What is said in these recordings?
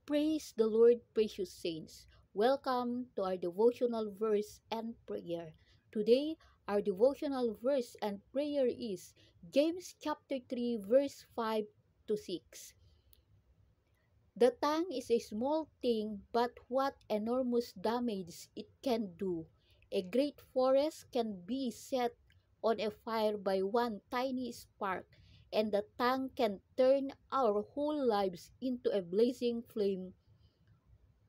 Praise the Lord, precious saints. Welcome to our devotional verse and prayer. Today, our devotional verse and prayer is James chapter 3, verse 5 to 6. The tongue is a small thing, but what enormous damage it can do. A great forest can be set on a fire by one tiny spark, and the tongue can turn our whole lives into a blazing flame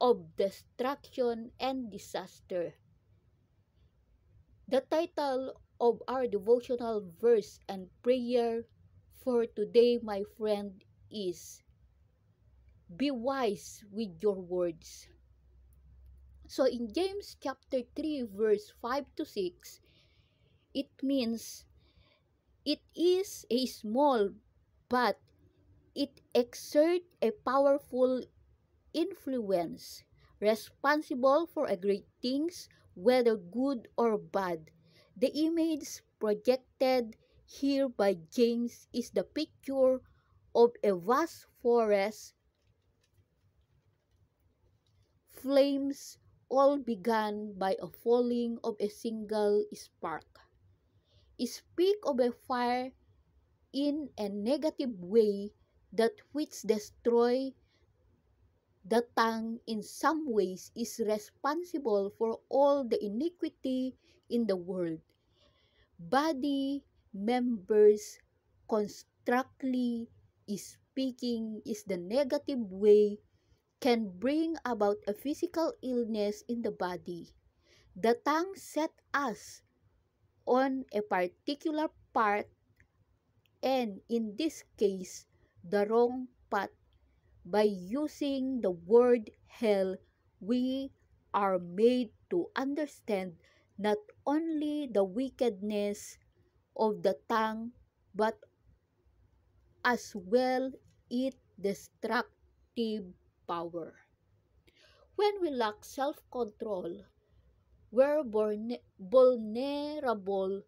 of destruction and disaster. The title of our devotional verse and prayer for today, my friend, is Be Wise with Your Words. So in James chapter 3 verse 5 to 6, it means it is a small but it exerts a powerful influence, responsible for a great things, whether good or bad. The image projected here by James is the picture of a vast forest. Flames all began by a falling of a single spark. Speak of a fire in a negative way that which destroy the tongue in some ways is responsible for all the iniquity in the world. Body members constructively speaking is the negative way can bring about a physical illness in the body. The tongue set us on a particular part, and in this case, the wrong path. By using the word hell, we are made to understand not only the wickedness of the tongue, but as well its destructive power. When we lack self-control, we're vulnerable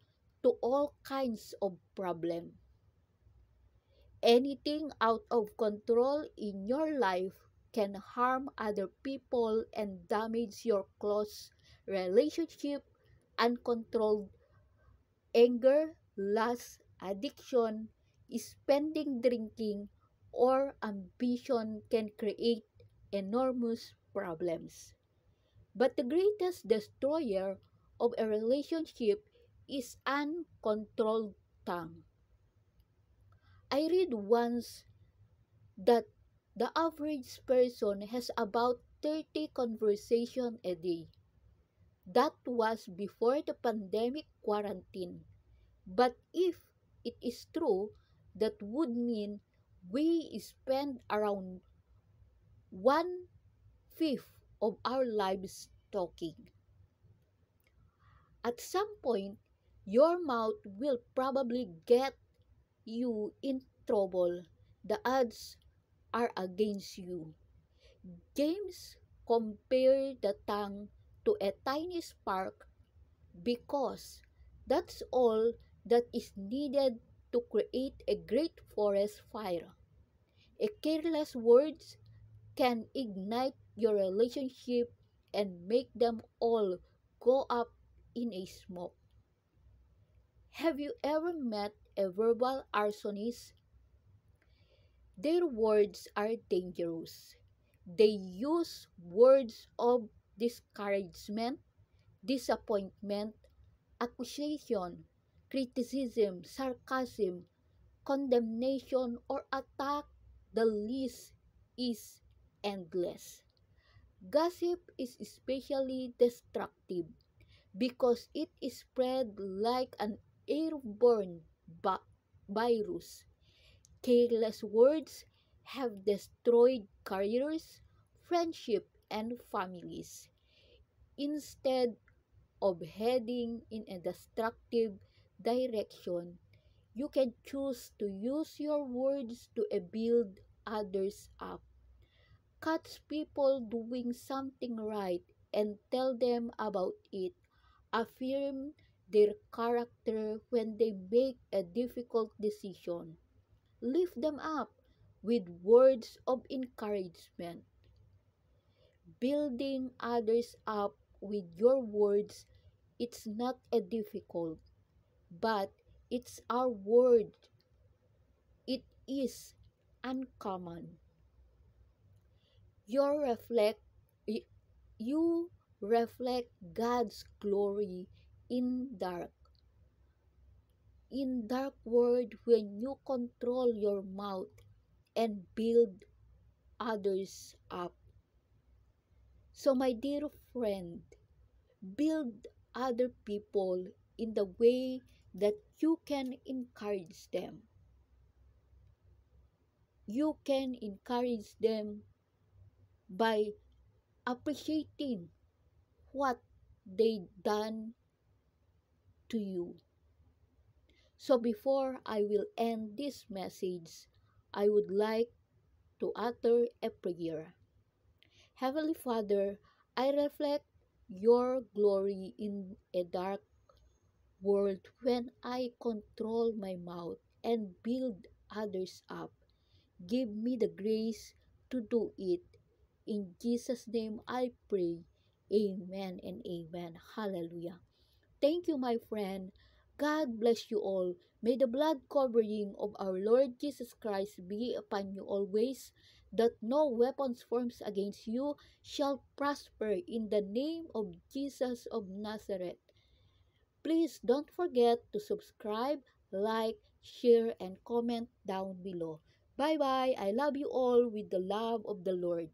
to all kinds of problems. Anything out of control in your life can harm other people and damage your close relationship. Uncontrolled anger, lust, addiction, spending, drinking, or ambition can create enormous problems. But the greatest destroyer of a relationship is uncontrolled tongue. I read once that the average person has about 30 conversations a day. That was before the pandemic quarantine. But if it is true, that would mean we spend around one-fifth of our lives talking. At some point, your mouth will probably get you in trouble. The odds are against you. James compared the tongue to a tiny spark because that's all that is needed to create a great forest fire. A careless words can ignite your relationship and make them all go up in a smoke. Have you ever met a verbal arsonist? Their words are dangerous. They use words of discouragement, disappointment, accusation, criticism, sarcasm, condemnation, or attack. The list is endless. Gossip is especially destructive because it is spread like an airborne virus. Careless words have destroyed careers, friendship, and families. Instead of heading in a destructive direction, you can choose to use your words to build others up. Catch people doing something right and tell them about it. Affirm their character when they make a difficult decision. Lift them up with words of encouragement. building others up with your words, it's not a difficult, but it's our word. It is uncommon. You reflect you reflect God's glory in dark world when you control your mouth and build others up. So my dear friend, build other people in the way that you can encourage them. You can encourage them by appreciating what they done to you. So before I will end this message, I would like to utter a prayer. Heavenly Father, I reflect your glory in a dark world when I control my mouth and build others up. Give me the grace to do it. In Jesus' name I pray. Amen and amen. Hallelujah. Thank you, my friend. God bless you all. May the blood covering of our Lord Jesus Christ be upon you always, that no weapons formed against you shall prosper in the name of Jesus of Nazareth. Please don't forget to subscribe, like, share, and comment down below. Bye bye. I love you all with the love of the Lord.